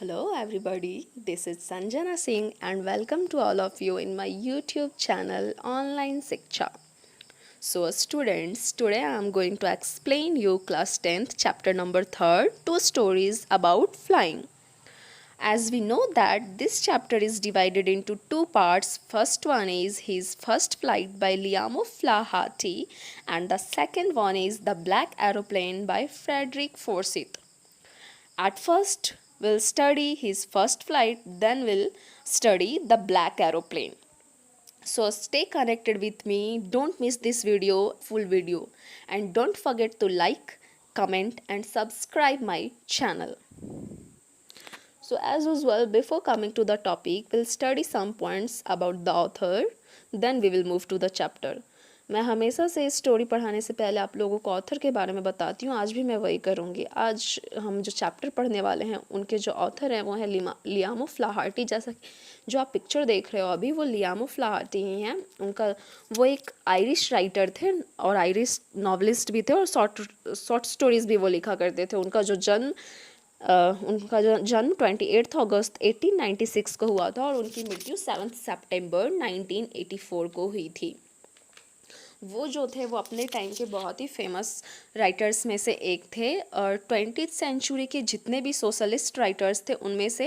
Hello everybody, this is Sanjana Singh and welcome to all of you in my YouTube channel Online Siksha. So students, today I am going to explain you class 10th chapter number 3rd, two stories about flying. As we know that this chapter is divided into two parts. First one is his first flight by Liam Flaherty and the second one is The Black Aeroplane by Frederick Forsyth. At first, we'll study his first flight, then we'll study the black aeroplane. So stay connected with me, don't miss this full video, and don't forget to like, comment and subscribe my channel. So as usual, before coming to the topic, we'll study some points about the author, then we will move to the chapter. मैं हमेशा से इस story पढ़ाने से पहले आप लोगों को ऑथर के बारे में बताती हूँ, आज भी मैं वही करूँगी। आज हम जो चैप्टर पढ़ने वाले हैं उनके जो ऑथर हैं वो हैं लियाम फ्लाहर्टी। जैसा जो आप पिक्चर देख रहे हो अभी वो लियाम फ्लाहर्टी ही हैं। उनका वो एक आयरिश राइटर थे और आयरिश नॉवलिस्ट भी थे और शॉर्ट स्टोरीज़ भी वो लिखा करते थे। उनका जो जन्म 28 अगस्त 1896 को हुआ था और उनकी मृत्यु 7 सितंबर 1984 को हुई थी। वो जो थे वो अपने टाइम के बहुत ही फेमस राइटर्स में से एक थे और 20th सेंचुरी के जितने भी सोशलिस्ट राइटर्स थे उनमें से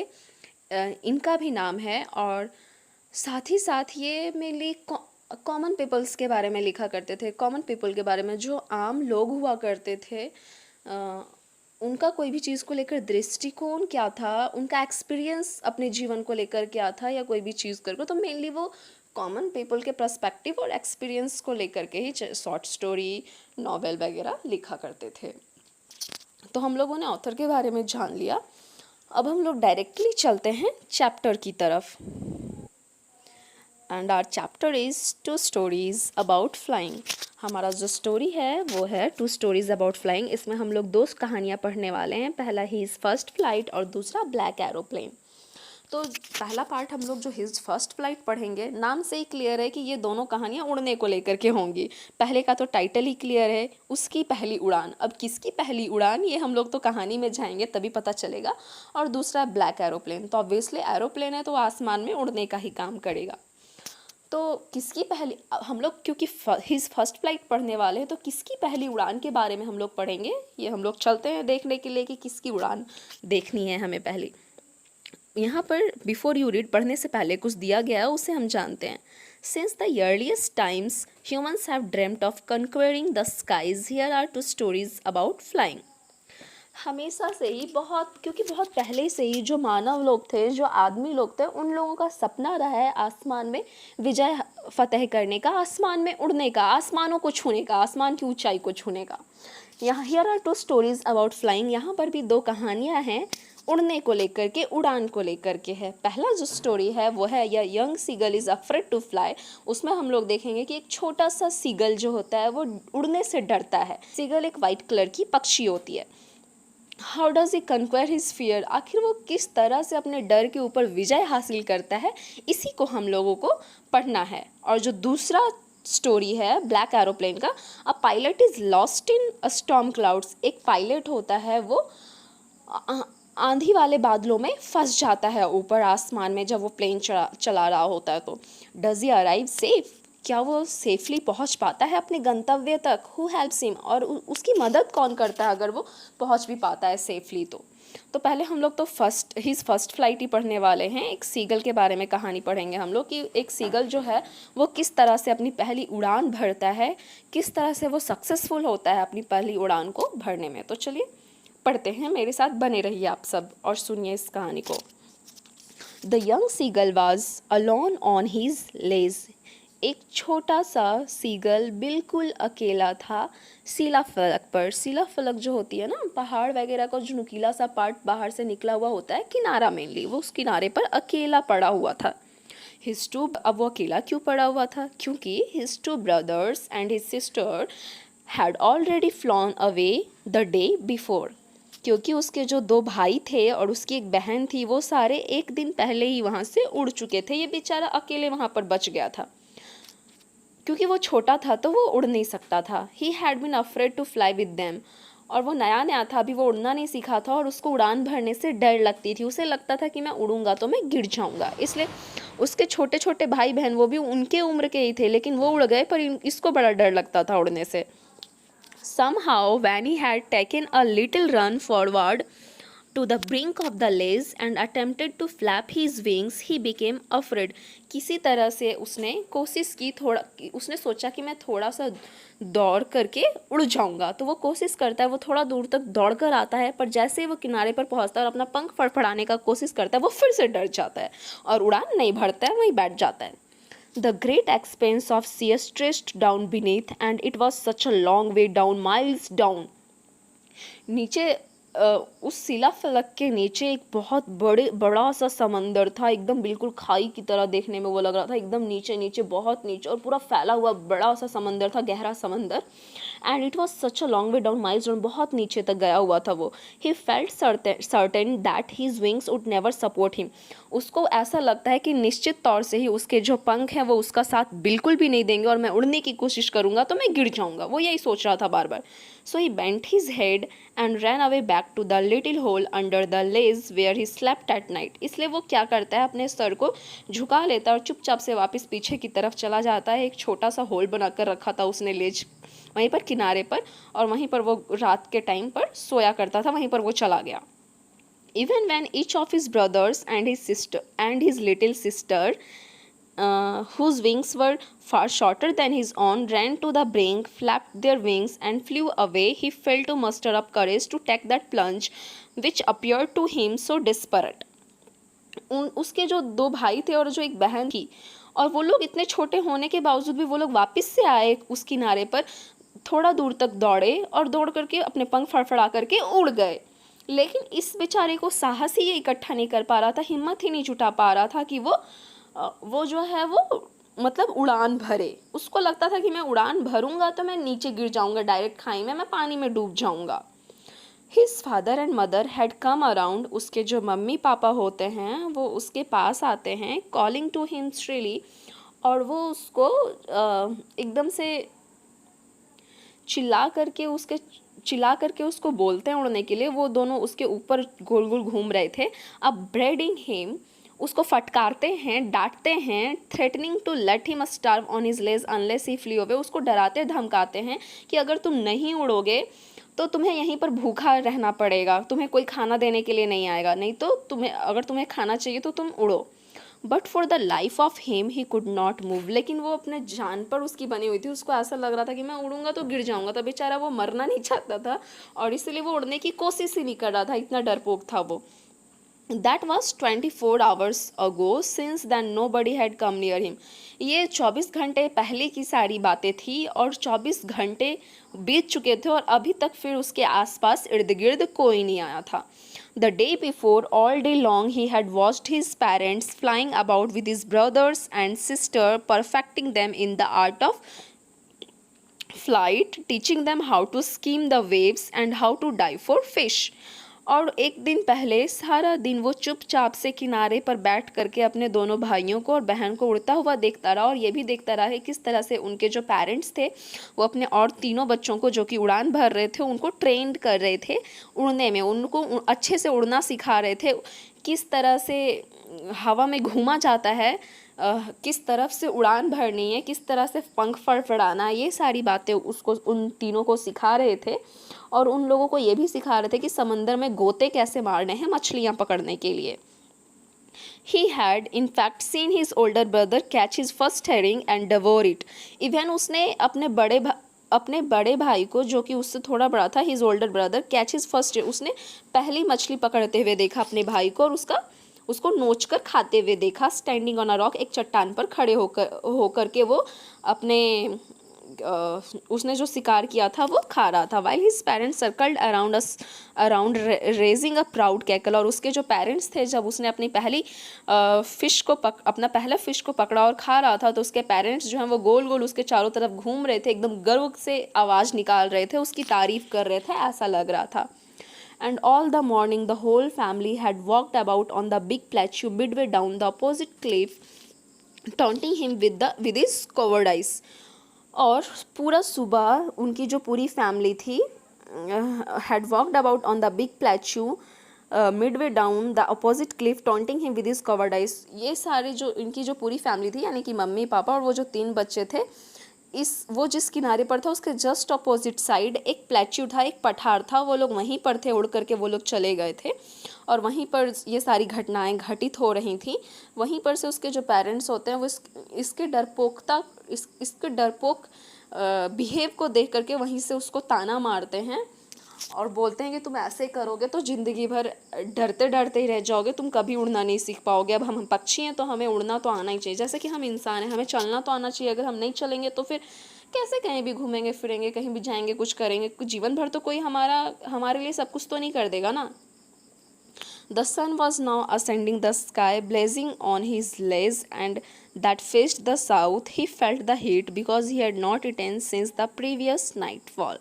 इनका भी नाम है। और साथ ही साथ ये मेनली कॉमन पीपल्स के बारे में लिखा करते थे। कॉमन पीपल के बारे में जो आम लोग हुआ करते थे, उनका कोई भी चीज़ को लेकर दृष्टिकोण क्या था, उनका एक्सपीरियंस अपने जीवन को लेकर क्या था या कोई भी चीज़ करके, तो मेनली वो कॉमन पीपल के पर्सपेक्टिव और एक्सपीरियंस को लेकर के ही शॉर्ट स्टोरी नॉवेल वगैरह लिखा करते थे। तो हम लोगों ने ऑथर के बारे में जान लिया। अब हम लोग डायरेक्टली चलते हैं चैप्टर की तरफ। And our chapter is two stories about flying. हमारा जो स्टोरी है वो है टू स्टोरीज़ अबाउट फ्लाइंग। इसमें हम लोग दो कहानियाँ पढ़ने वाले हैं, पहला हिज फर्स्ट फ्लाइट और दूसरा ब्लैक एरोप्लेन। तो पहला पार्ट हम लोग जो हिज फर्स्ट फ्लाइट पढ़ेंगे, नाम से ही क्लियर है कि ये दोनों कहानियाँ उड़ने को लेकर के होंगी। पहले का तो टाइटल ही क्लियर है, उसकी पहली उड़ान। अब किसकी पहली उड़ान ये हम लोग तो कहानी में जाएंगे तभी पता चलेगा। और दूसरा ब्लैक एरोप्लेन, तो ऑब्वियसली एरोप्लेन है तो आसमान में उड़ने का ही काम करेगा। तो किसकी पहली, हम लोग क्योंकि हिज फर्स्ट फ्लाइट पढ़ने वाले हैं तो किसकी पहली उड़ान के बारे में हम लोग पढ़ेंगे। ये हम लोग चलते हैं देखने के लिए कि किसकी उड़ान देखनी है हमें पहली। यहाँ पर बिफोर यू रीड पढ़ने से पहले कुछ दिया गया है, उसे हम जानते हैं। Since the earliest times humans have dreamed of conquering the skies, here are two stories about flying. हमेशा से ही क्योंकि बहुत पहले से ही जो मानव लोग थे, जो आदमी लोग थे, उन लोगों का सपना रहा है आसमान में विजय फतेह करने का, आसमान में उड़ने का, आसमानों को छूने का, आसमान की ऊंचाई को छूने का। यहाँ here are two stories about flying, यहाँ पर भी दो कहानियाँ हैं उड़ने को लेकर के, उड़ान को लेकर के है। पहला जो स्टोरी है वो है या young seagull is afraid to fly. उसमें हम लोग देखेंगे कि एक छोटा सा सीगल जो होता है वो उड़ने से डरता है। सीगल एक वाइट कलर की पक्षी होती है। How does he conquer his fear, आखिर वो किस तरह से अपने डर के ऊपर विजय हासिल करता है, इसी को हम लोगों को पढ़ना है। और जो दूसरा स्टोरी है ब्लैक एरोप्लेन का, a pilot is lost in a storm clouds. एक पायलट होता है वो आंधी वाले बादलों में फंस जाता है ऊपर आसमान में जब वो प्लेन चला रहा होता है। तो डज ही अराइव सेफ, क्या वो सेफली पहुंच पाता है अपने गंतव्य तक। हु हेल्प्स हिम, और उसकी मदद कौन करता है अगर वो पहुंच भी पाता है सेफली। तो पहले हम लोग तो हिज फर्स्ट फ्लाइट ही पढ़ने वाले हैं। एक सीगल के बारे में कहानी पढ़ेंगे हम लोग कि एक सीगल जो है वो किस तरह से अपनी पहली उड़ान भरता है, किस तरह से वो सक्सेसफुल होता है अपनी पहली उड़ान को भरने में। तो चलिए पढ़ते हैं, मेरे साथ बने रहिए आप सब और सुनिए इस कहानी को। The young seagull was alone on his ledge. एक छोटा सा सीगल बिल्कुल अकेला था सीला फलक पर। सीला फलक जो होती है ना, पहाड़ वगैरह का जो नुकीला सा पार्ट बाहर से निकला हुआ होता है, किनारा मेनली, वो उस किनारे पर अकेला पड़ा हुआ था। हिज टू, अब वो अकेला क्यों पड़ा हुआ था, क्योंकि his two brothers and his sister had already flown away the day before. क्योंकि उसके जो दो भाई थे और उसकी एक बहन थी वो सारे एक दिन पहले ही वहाँ से उड़ चुके थे। ये बेचारा अकेले वहाँ पर बच गया था। क्योंकि वो छोटा था तो वो उड़ नहीं सकता था। He had been afraid to fly with them, और वो नया नया था, अभी वो उड़ना नहीं सीखा था और उसको उड़ान भरने से डर लगती थी। उसे लगता था कि मैं उड़ूंगा तो मैं गिर जाऊंगा, इसलिए उसके छोटे छोटे भाई बहन वो भी उनके उम्र के ही थे, लेकिन वो उड़ गए, पर इसको बड़ा डर लगता था उड़ने से। Somehow, when he had taken a little run forward to the brink of the ledge and attempted to flap his wings, he became afraid. किसी तरह से उसने कोशिश की, उसने सोचा कि मैं थोड़ा सा दौड़ करके उड़ जाऊंगा। तो वो कोशिश करता है, वो थोड़ा दूर तक दौड़ कर आता है, पर जैसे ही वो किनारे पर पहुंचता है और अपना पंख फड़फड़ाने का कोशिश करता है, वो फिर से डर जाता है और उड़ान नहीं भरता है, वहीं बैठ जाता है। The great expanse of sea stretched down beneath, and it was such a long way down, miles down. नीचे उस शिला फलक के नीचे एक बहुत बड़ा सा समंदर था, एकदम बिल्कुल खाई की तरह देखने में वो लग रहा था, एकदम नीचे नीचे, बहुत नीचे, और पूरा फैला हुआ बड़ा सा समंदर था, गहरा समंदर। And it was such a long way down, miles down, बहुत नीचे तक गया हुआ था वो। He felt certain that his wings would never support him. उसको ऐसा लगता है कि निश्चित तौर से ही उसके जो पंख हैं वो उसका साथ बिल्कुल भी नहीं देंगे, और मैं उड़ने की कोशिश करूंगा तो मैं गिर जाऊंगा, वो यही सोच रहा था बार बार। So he bent his head and ran away back to the little hole under the ledge where he slept at night. इसलिए वो क्या करता है, अपने सर को झुका लेता है और चुपचाप से वापस पीछे की तरफ चला जाता है। एक छोटा सा होल बनाकर रखा था उसने लेज वहीं पर किनारे पर, और वहीं पर वो रात के टाइम पर सोया करता था, वहीं पर वो चला गया। Even when each of his brothers and his little sister, whose wings were far shorter than his own, ran to the brink, flapped their wings, and flew away, he failed to muster up courage to take that plunge, which appeared to him so desperate. उसके जो दो भाई थे और जो एक बहन थी, और वो लोग इतने छोटे होने के बावजूद भी वो लोग वापस से आए उस किनारे पर, थोड़ा दूर तक दौड़े और दौड़ करके अपने पंख फड़फड़ा करके उड़ गए। लेकिन इस बेचारे को साहस ही ये इकट्ठा नहीं कर पा रहा था, हिम्मत ही नहीं जुटा पा रहा था कि वो जो है वो मतलब उड़ान भरे। उसको लगता था कि मैं उड़ान भरूंगा तो मैं नीचे गिर जाऊंगा, डायरेक्ट खाई में, मैं पानी में डूब जाऊंगा। His father and mother had come around. उसके जो मम्मी पापा होते हैं वो उसके पास आते हैं, कॉलिंग टू हिम श्रीली, और वो उसको एकदम से चिल्ला करके उसको बोलते हैं उड़ने के लिए। वो दोनों उसके ऊपर गोल गोल घूम रहे थे। अब ब्रेडिंग हिम, उसको फटकारते हैं, डांटते हैं, threatening to let him starve on his ledge unless he flee away. उसको डराते धमकाते हैं कि अगर तुम नहीं उड़ोगे तो तुम्हें यहीं पर भूखा रहना पड़ेगा, तुम्हें कोई खाना देने के लिए नहीं आएगा, नहीं तो अगर तुम्हें खाना चाहिए तो तुम उड़ो। But for the life of him he could not move. लेकिन वो अपने जान पर उसकी बनी हुई थी, उसको ऐसा लग रहा था कि मैं उड़ूंगा तो गिर जाऊंगा। तो बेचारा वो मरना नहीं चाहता था और इसलिए वो उड़ने की कोशिश ही नहीं कर रहा था, इतना डरपोक था वो। That was 24 hours ago, since then nobody had come near him. ये 24 घंटे पहले की सारी बातें थी और 24 घंटे बीत चुके थे और अभी तक फिर उसके आसपास इर्द गिर्द कोई नहीं आया था। The day before, all day long, he had watched his parents flying about with his brothers and sister, perfecting them in the art of flight, teaching them how to skim the waves and how to dive for fish. और एक दिन पहले सारा दिन वो चुपचाप से किनारे पर बैठ करके अपने दोनों भाइयों को और बहन को उड़ता हुआ देखता रहा, और ये भी देखता रहा कि किस तरह से उनके जो पेरेंट्स थे वो अपने और तीनों बच्चों को जो कि उड़ान भर रहे थे उनको ट्रेंड कर रहे थे उड़ने में, उनको अच्छे से उड़ना सिखा रहे थे, किस तरह से हवा में घूमा जाता है, किस तरफ से उड़ान भरनी है, किस तरह से पंख फड़फड़ाना, ये सारी बातें उसको उन तीनों को सिखा रहे थे। और उन लोगों को ये भी सिखा रहे थे कि समंदर में गोते कैसे मारने हैं मछलियाँ पकड़ने के लिए। He had in fact seen his older brother catch his first herring and devour it. Even उसने अपने बड़े भाई को, जो कि उससे थोड़ा बड़ा था, his older brother catch his first, उसने पहली मछली पकड़ते हुए देखा अपने भाई को और उसको नोच कर खाते हुए देखा। स्टैंडिंग ऑन अ रॉक, एक चट्टान पर खड़े होकर के वो अपने उसने जो शिकार किया था वो खा रहा था। While his parents circled around raising a proud cackle, और उसके जो पेरेंट्स थे जब उसने अपनी अपना पहला फिश को पकड़ा और खा रहा था तो उसके पेरेंट्स जो हैं वो गोल गोल उसके चारों तरफ घूम रहे थे, एकदम गर्व से आवाज़ निकाल रहे थे, उसकी तारीफ कर रहे थे, ऐसा लग रहा था। And all the morning the whole family had walked about on the big plateau midway down the opposite cliff, taunting him with his cowardice. और पूरा सुबह उनकी जो पूरी फैमिली थी had walked about on the big plateau midway down the opposite cliff, taunting him with his cowardice. ये सारे जो इनकी जो पूरी फैमिली थी, यानी कि मम्मी पापा और वो जो 3 बच्चे थे, वो जिस किनारे पर था उसके जस्ट अपोजिट साइड एक प्लेट्यू था, एक पठार था, वो लोग वहीं पर थे, उड़ करके वो लोग चले गए थे और वहीं पर ये सारी घटनाएं घटित हो रही थी। वहीं पर से उसके जो पेरेंट्स होते हैं वो इसके डरपोक बिहेव को देख करके वहीं से उसको ताना मारते हैं और बोलते हैं कि तुम ऐसे करोगे तो ज़िंदगी भर डरते डरते ही रह जाओगे, तुम कभी उड़ना नहीं सीख पाओगे। अब हम पक्षी हैं तो हमें उड़ना तो आना ही चाहिए, जैसे कि हम इंसान हैं, हमें चलना तो आना चाहिए। अगर हम नहीं चलेंगे तो फिर कैसे कहीं भी घूमेंगे फिरेंगे, कहीं भी जाएंगे, कुछ करेंगे? जीवन भर तो कोई हमारे लिए सब कुछ तो नहीं कर देगा ना। The sun was now ascending the sky, blazing on his legs, and that faced the south. He felt the heat because he had not eaten since the previous nightfall.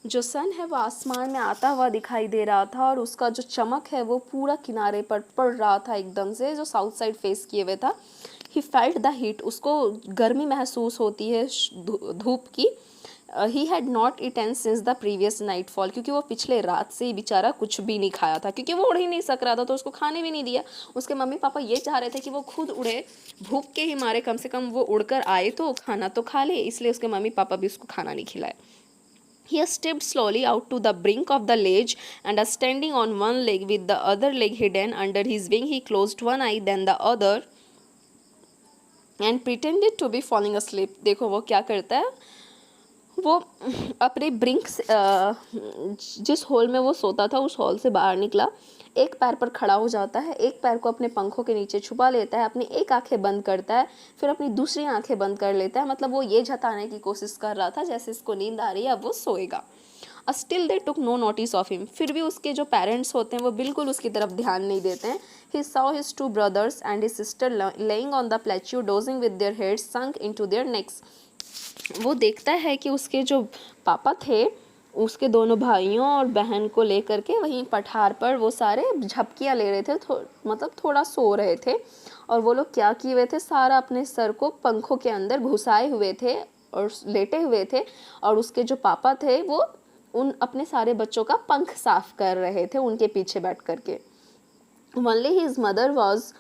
जो सन है वो आसमान में आता हुआ दिखाई दे रहा था और उसका जो चमक है वो पूरा किनारे पर पड़ रहा था एकदम से, जो साउथ साइड फेस किए हुए था। ही फेल्ट द हीट, उसको गर्मी महसूस होती है धूप की। He had not eaten since the previous nightfall, क्योंकि वो पिछले रात से ही बेचारा कुछ भी नहीं खाया था, क्योंकि वो उड़ ही नहीं सक रहा था तो उसको खाने भी नहीं दिया। उसके मम्मी पापा ये चाह रहे थे कि वो खुद उड़े, भूख के ही मारे कम से कम वो उड़कर आए तो खाना तो खा ले, इसलिए उसके मम्मी पापा भी उसको खाना नहीं खिलाए। He stepped slowly out to the brink of the ledge and standing on one leg with the other leg hidden under his wing, he closed one eye then the other and pretended to be falling asleep. देखो वो क्या करता है, वो अपने brink जिस hall में वो सोता था उस हॉल से बाहर निकला, एक पैर पर खड़ा हो जाता है, एक पैर को अपने पंखों के नीचे छुपा लेता है, अपनी एक आंखें बंद करता है, फिर अपनी दूसरी आंखें बंद कर लेता है। मतलब वो ये जताने की कोशिश कर रहा था जैसे इसको नींद आ रही है, अब वो सोएगा। Still they took no notice of him, फिर भी उसके जो पेरेंट्स होते हैं वो बिल्कुल उसकी तरफ ध्यान नहीं देते हैं। He saw his 2 brothers and his sister laying on the plateau dozing with their heads sunk into their necks. वो देखता है कि उसके जो पापा थे उसके दोनों भाइयों और बहन को लेकर के वहीं पठार पर वो सारे झपकियाँ ले रहे थे, मतलब थोड़ा सो रहे थे। और वो लोग क्या किए हुए थे, सारा अपने सर को पंखों के अंदर घुसाए हुए थे और लेटे हुए थे। और उसके जो पापा थे वो उन अपने सारे बच्चों का पंख साफ कर रहे थे उनके पीछे बैठ करके। Only his mother was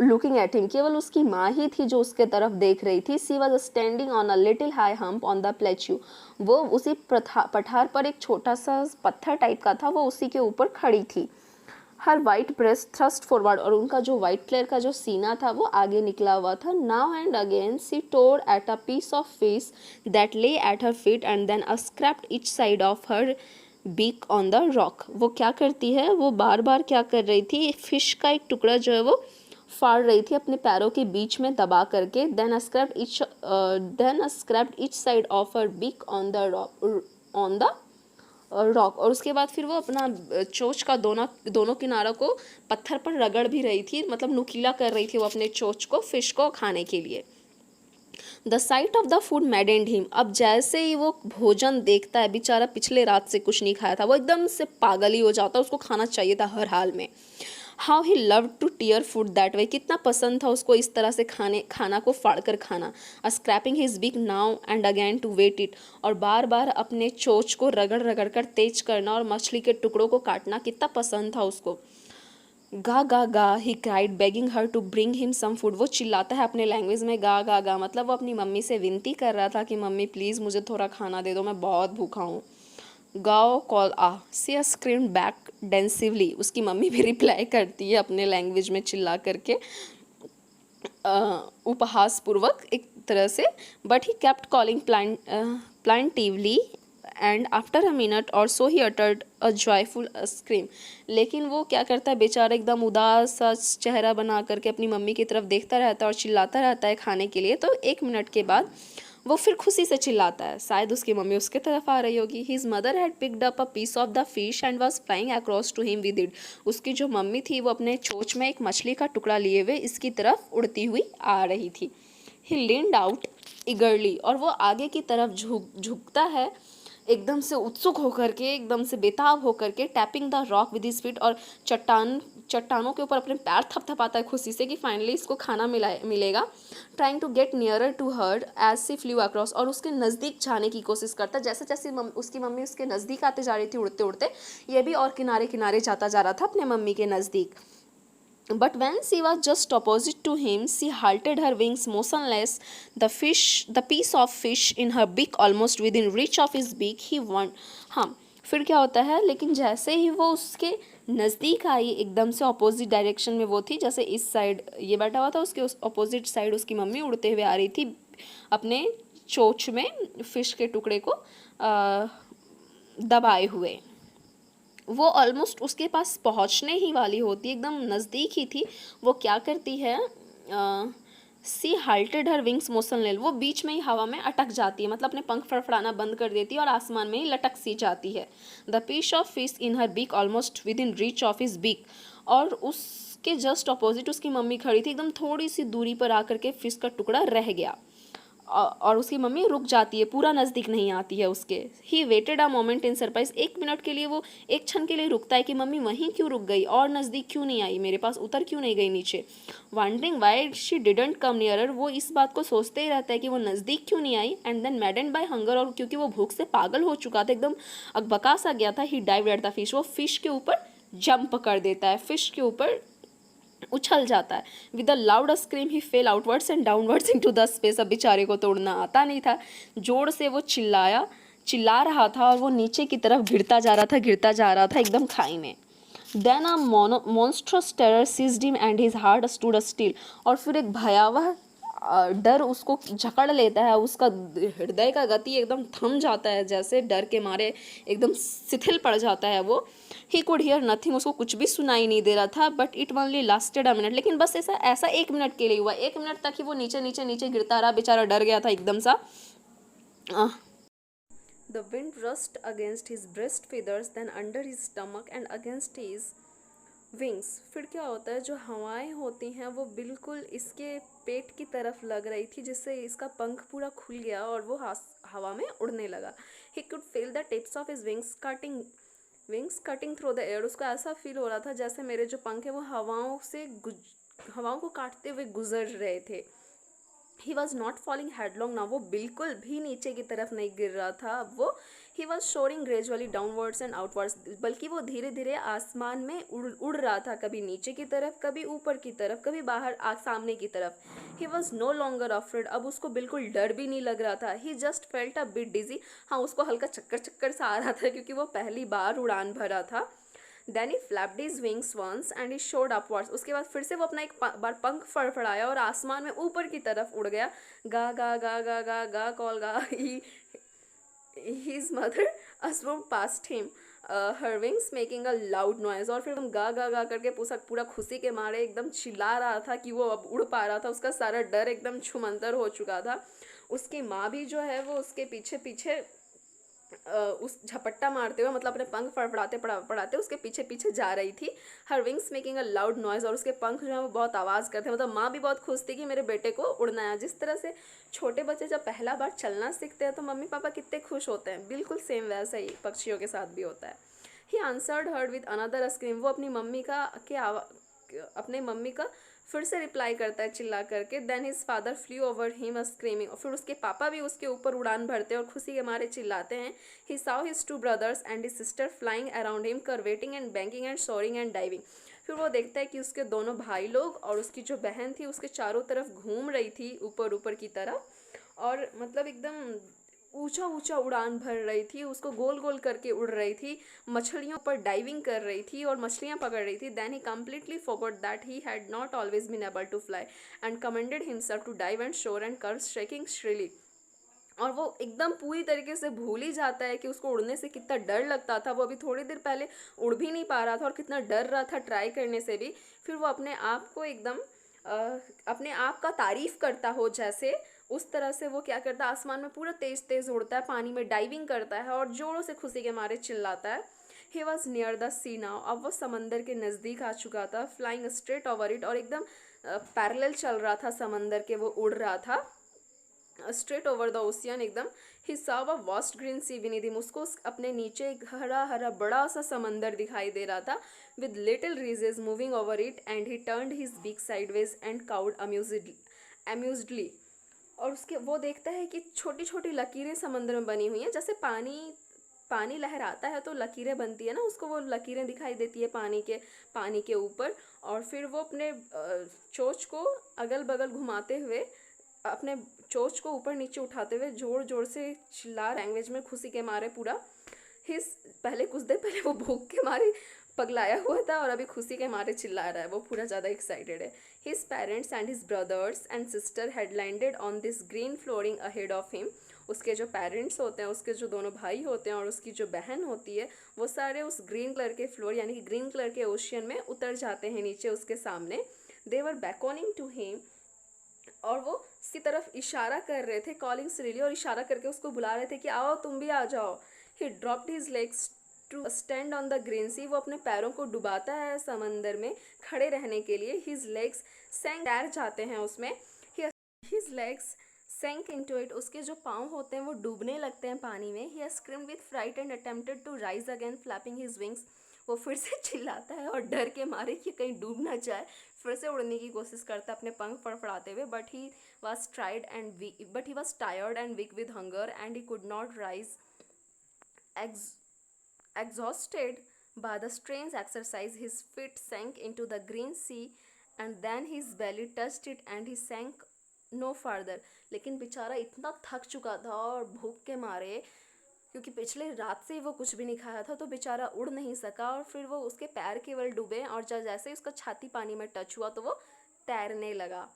looking at him, केवल उसकी माँ ही थी जो उसके तरफ देख रही थी। She was standing on a little high hump on the plateau, वो उसी पठार पर एक छोटा सा पत्थर टाइप का था, वो उसी के ऊपर खड़ी थी। हर वाइट ब्रेस्ट थ्रस्ट फॉरवर्ड, और उनका जो वाइट कलर का जो सीना था वो आगे निकला हुआ था। Now and again she tore at a piece of fish that lay at her feet and then scraped each side of her beak on the rock. वो क्या करती है, वो बार बार क्या कर रही थी, फिश का एक टुकड़ा जो है वो फाड़ रही थी अपने पैरों के बीच में दबा करके। Then scraped each side of her beak on the rock, और उसके बाद फिर वो अपना चोंच का दोनों किनारों को पत्थर पर रगड़ भी रही थी, मतलब नुकीला कर रही थी वो अपने चोंच को फिश को खाने के लिए। The site of the food मैडेंड him, अब जैसे ही वो भोजन देखता है, बेचारा पिछले रात से कुछ नहीं खाया था, वो एकदम से पागल ही हो जाता, उसको खाना चाहिए था हर हाल में। How he love to tear food that way, कितना पसंद था उसको इस तरह से खाना को फाड़ कर खाना। Scraping his beak now and again to whet it, और बार बार अपने चोंच को रगड़ रगड़ कर तेज करना और मछली के टुकड़ों को काटना कितना पसंद था उसको। गा गा गा he cried begging her to bring him some food, वो चिल्लाता है अपने लैंग्वेज में गा गा गा, मतलब वो अपनी मम्मी से विनती कर रहा था कि मम्मी प्लीज़ मुझे थोड़ा खाना दे दो, मैं बहुत भूखा हूँ। गाओ कॉल आ, सी स्क्रीम बैक डेंसिवली, उसकी मम्मी भी रिप्लाई करती है अपने लैंग्वेज में चिल्ला करके, उपहास पूर्वक एक तरह से। But he kept calling plaintively and after a minute or so he uttered a joyful scream, लेकिन वो क्या करता है बेचारा, एकदम उदास सा चेहरा बना करके अपनी मम्मी की तरफ देखता रहता है और चिल्लाता रहता है खाने के लिए। तो 1 मिनट के बाद वो फिर खुशी से चिल्लाता है, शायद उसकी मम्मी उसके तरफ आ रही होगी। His mother had picked up a piece of the fish and was flying across to him with it, उसकी जो मम्मी थी वो अपने चोंच में एक मछली का टुकड़ा लिए हुए इसकी तरफ उड़ती हुई आ रही थी। ही लीन्ड आउट ईगरली, और वो आगे की तरफ झुकता है एकदम से उत्सुक होकर के, एकदम से बेताब होकर के, tapping the rock with his feet, और चट्टानों के ऊपर अपने पैर थपथपाता है खुशी से कि फाइनली इसको खाना मिलेगा। Trying to get nearer to her as she flew across, और उसके नज़दीक जाने की कोशिश करता है। जैसे जैसे उसकी मम्मी उसके नज़दीक आते जा रही थी उड़ते उड़ते, ये भी और किनारे किनारे जाता जा रहा था अपने मम्मी के नज़दीक। But when she was just opposite to him, she halted her wings motionless, the piece of fish in her beak almost within reach of his beak. He want हाँ, फिर क्या होता है, लेकिन जैसे ही वो उसके नज़दीक आई, एकदम से अपोजिट डायरेक्शन में वो थी, जैसे इस साइड ये बैठा हुआ था, उसके उस अपोजिट साइड उसकी मम्मी उड़ते हुए आ रही थी अपने चोंच में फिश के टुकड़े को दबाए हुए। वो ऑलमोस्ट उसके पास पहुंचने ही वाली होती, एकदम नज़दीक ही थी। वो क्या करती है, सी हाल्टेड हर विंग्स मोशनलेस, वो बीच में ही हवा में अटक जाती है, मतलब अपने पंख फड़फड़ाना बंद कर देती है और आसमान में ही लटक सी जाती है। The piece of fish in her beak almost within reach of his beak, और उसके जस्ट अपोजिट उसकी मम्मी खड़ी थी, एकदम थोड़ी सी दूरी पर आकर के फिश का टुकड़ा रह गया और उसकी मम्मी रुक जाती है, पूरा नज़दीक नहीं आती है उसके। He waited a moment in surprise, एक मिनट के लिए वो एक क्षण के लिए रुकता है कि मम्मी वहीं क्यों रुक गई और नज़दीक क्यों नहीं आई, मेरे पास उतर क्यों नहीं गई नीचे। Wondering why she didn't come nearer, वो इस बात को सोचते ही रहता है कि वो नज़दीक क्यों नहीं आई। And then maddened by hunger, और क्योंकि वो भूख से पागल हो चुका था, एकदम अकबका सा गया था, ही डाइव एट द फिश, वो फिश के ऊपर जंप कर देता है, फिश के ऊपर उछल जाता है। With a loud scream he fail outwards and downwards into the space, अब बेचारे को तो उड़ना आता नहीं था, जोर से वो चिल्ला रहा था और वो नीचे की तरफ गिरता जा रहा था एकदम खाई में। Then a monstrous terror seized him and his heart stood still, और फिर एक भयावह डर उसको जकड़ लेता है, उसका हृदय का गति एकदम थम जाता है, जैसे डर के मारे एकदम शिथिल पड़ जाता है वो। ही कुड हियर नथिंग, उसको कुछ भी सुनाई नहीं दे रहा था, but it only lasted a minute, लेकिन बस ऐसा 1 मिनट के लिए हुआ, 1 मिनट तक ही वो नीचे नीचे नीचे गिरता रहा, बेचारा डर गया था एकदम सा। The wind rust against his breast feathers, then under his stomach and against his wings. फिर क्या होता है, जो हवाएं होती हैं वो बिल्कुल इसके पेट की तरफ लग रही थी, जिससे इसका पंख पूरा खुल गया और वो हवा में उड़ने लगा। He could feel the tips of his wings cutting through the air, उसको ऐसा फील हो रहा था जैसे मेरे जो पंख है वो हवाओं को काटते हुए गुजर रहे थे। ही वॉज नॉट फॉलिंग हेडलॉन्ग ना, वो बिल्कुल भी नीचे की तरफ नहीं गिर रहा था, वो he was shoring gradually downwards and outwards, बल्कि वो धीरे धीरे आसमान में उड़ रहा था, कभी नीचे की तरफ, कभी ऊपर की तरफ, कभी बाहर सामने की तरफ। He was no longer afraid, अब उसको बिल्कुल डर भी नहीं लग रहा था। He just felt a bit dizzy, हाँ उसको हल्का चक्कर चक्कर सा आ रहा था क्योंकि वो पहली बार उड़ान भरा था। Then he flapped his wings once and he showed upwards, उसके बाद फिर से वो अपना एक बार पंख फड़फड़ाया और आसमान में ऊपर की तरफ उड़ गया। गा गा गा गा गा गा कॉल गा, his mother swooped past him, her wings making a loud noise, और फिर हम गा गा गा करके पूरा खुशी के मारे एकदम चिल्ला रहा था कि वो अब उड़ पा रहा था, उसका सारा डर एकदम छुमंतर हो चुका था। उसकी माँ भी जो है वो उसके पीछे पीछे उस झपट्टा मारते हुए, मतलब अपने पंख फड़फड़ाते पड़ाते उसके पीछे पीछे जा रही थी। हर wings making a loud noise, और उसके पंख जो है वो बहुत आवाज़ करते हैं, मतलब माँ भी बहुत खुश थी कि मेरे बेटे को उड़ना है। जिस तरह से छोटे बच्चे जब पहला बार चलना सीखते हैं तो मम्मी पापा कितने खुश होते हैं, बिल्कुल सेम वैसा ही पक्षियों के साथ भी होता है। He answered heard with another scream, वो अपने मम्मी का फिर से रिप्लाई करता है चिल्ला करके। Then his father flew over him screaming, और फिर उसके पापा भी उसके ऊपर उड़ान भरते हैं और खुशी के मारे चिल्लाते हैं। He saw his 2 brothers and his sister flying around him, curveting and banking and soaring and diving. फिर वो देखता है कि उसके दोनों भाई लोग और उसकी जो बहन थी उसके चारों तरफ घूम रही थी ऊपर ऊपर की तरफ, और मतलब एकदम ऊंचा ऊंचा उड़ान भर रही थी, उसको गोल गोल करके उड़ रही थी, मछलियों पर डाइविंग कर रही थी और मछलियां पकड़ रही थी। Then he completely forgot that he had not always been able to fly and commanded himself to dive and soar and curves shrieking shrilly, और वो एकदम पूरी तरीके से भूल ही जाता है कि उसको उड़ने से कितना डर लगता था। वो अभी थोड़ी देर पहले उड़ भी नहीं पा रहा था और कितना डर रहा था ट्राई करने से भी। फिर वो अपने आप को एकदम अपने आप का तारीफ करता हो जैसे, उस तरह से वो क्या करता है, आसमान में पूरा तेज तेज उड़ता है, पानी में डाइविंग करता है और जोरों से खुशी के मारे चिल्लाता है। He was near the sea now, अब वो समंदर के नज़दीक आ चुका था। फ्लाइंग स्ट्रेट ओवर इट, और एकदम पैरेलल चल रहा था समंदर के, वो उड़ रहा था। स्ट्रेट ओवर द ओशियन एकदम। ही saw a vast green sea beneath him, उसको अपने नीचे एक हरा हरा बड़ा सा समंदर दिखाई दे रहा था, with little breezes moving over it, and he turned his beak sideways and cawed amusedly। और उसके वो देखता है कि छोटी छोटी लकीरें समंदर में बनी हुई हैं, जैसे पानी पानी लहराता है तो लकीरें बनती है ना, उसको वो लकीरें दिखाई देती है पानी के ऊपर। और फिर वो अपने चोंच को अगल बगल घुमाते हुए, अपने चोंच को ऊपर नीचे उठाते हुए जोर जोर से चिल्ला, लैंग्वेज में खुशी के मारे पूरा। हिस पहले कुछ देर पहले वो भूख के मारे पगलाया हुआ था और अभी खुशी के मारे चिल्ला रहा है, वो पूरा ज़्यादा एक्साइटेड है। His parents and his brothers and sister had landed on this green flooring ahead of him. उसके जो पेरेंट्स होते हैं, उसके जो दोनों भाई होते हैं और उसकी जो बहन होती है, वो सारे उस ग्रीन कलर के फ्लोर यानी कि ग्रीन कलर के ओशियन में उतर जाते हैं नीचे उसके सामने। दे वर बैकोनिंग टू हिम, और वो उसकी तरफ इशारा कर रहे थे, कॉलिंग सिरिली, और इशारा करके उसको बुला रहे थे कि आओ तुम भी आ जाओ। He dropped his legs to stand on the green sea, वो अपने पैरों को डुबाता है समंदर में खड़े रहने के लिए। हिज लेग्स सैंक, तैर जाते हैं उसमें। हिज लेग्स सैंक इनटू इट, उसके जो पाँव होते हैं वो डूबने लगते हैं पानी में। He screamed with fright and attempted to rise again flapping his wings, वो फिर से चिल्लाता है और डर के मारे कि कहीं डूब ना जाए, फिर से उड़ने की कोशिश करता है अपने पंख फड़फड़ाते हुए। But he was tired and weak with hunger and he could not rise. Exhausted by the strange exercise, his feet sank into the green sea, and then his belly touched it and he sank no farther। लेकिन बेचारा इतना थक चुका था और भूख के मारे, क्योंकि पिछले रात से ही वो कुछ भी नहीं खाया था, तो बेचारा उड़ नहीं सका। और फिर वो उसके पैर केवल डूबे, और जैसे ही उसका छाती पानी में टच हुआ तो वो तैरने लगा।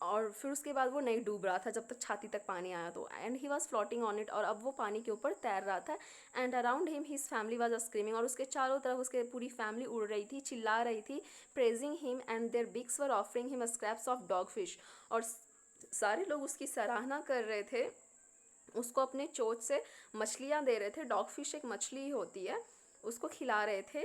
और फिर उसके बाद वो नहीं डूब रहा था जब तक छाती तक पानी आया तो। And he was floating on it, और अब वो पानी के ऊपर तैर रहा था। And around him his family was screaming, और उसके चारों तरफ उसके पूरी फैमिली उड़ रही थी, चिल्ला रही थी। Praising him and their beaks were offering him scraps of dogfish, और सारे लोग उसकी सराहना कर रहे थे, उसको अपने चोंच से मछलियाँ दे रहे थे। डॉग फिश एक मछली होती है, उसको खिला रहे थे।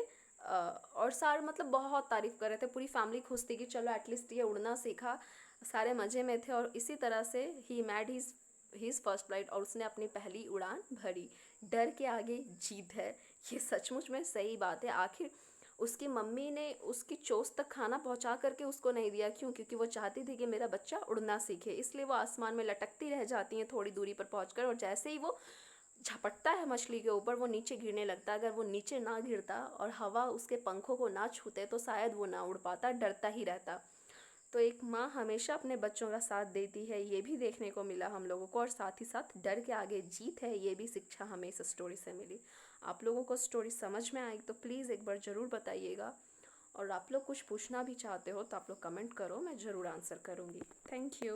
और सारे मतलब बहुत तारीफ़ कर रहे थे, पूरी फैमिली खुश थी कि चलो एटलीस्ट ये उड़ना सीखा। सारे मज़े में थे, और इसी तरह से ही मैड हीज़ फर्स्ट फ्लाइट, और उसने अपनी पहली उड़ान भरी। डर के आगे जीत है, ये सचमुच में सही बात है। आखिर उसकी मम्मी ने उसकी चोंच तक खाना पहुंचा करके उसको नहीं दिया, क्यों? क्योंकि वो चाहती थी कि मेरा बच्चा उड़ना सीखे, इसलिए वो आसमान में लटकती रह जाती हैं थोड़ी दूरी पर पहुंचकर, और जैसे ही वो झपटता है मछली के ऊपर, वो नीचे गिरने लगता। अगर वो नीचे ना गिरता और हवा उसके पंखों को ना छूते तो शायद वो ना उड़ पाता, डरता ही रहता। तो एक माँ हमेशा अपने बच्चों का साथ देती है, ये भी देखने को मिला हम लोगों को, और साथ ही साथ डर के आगे जीत है, ये भी शिक्षा हमें इस स्टोरी से मिली। आप लोगों को स्टोरी समझ में आई तो प्लीज़ एक बार ज़रूर बताइएगा, और आप लोग कुछ पूछना भी चाहते हो तो आप लोग कमेंट करो, मैं ज़रूर आंसर करूँगी। Thank you.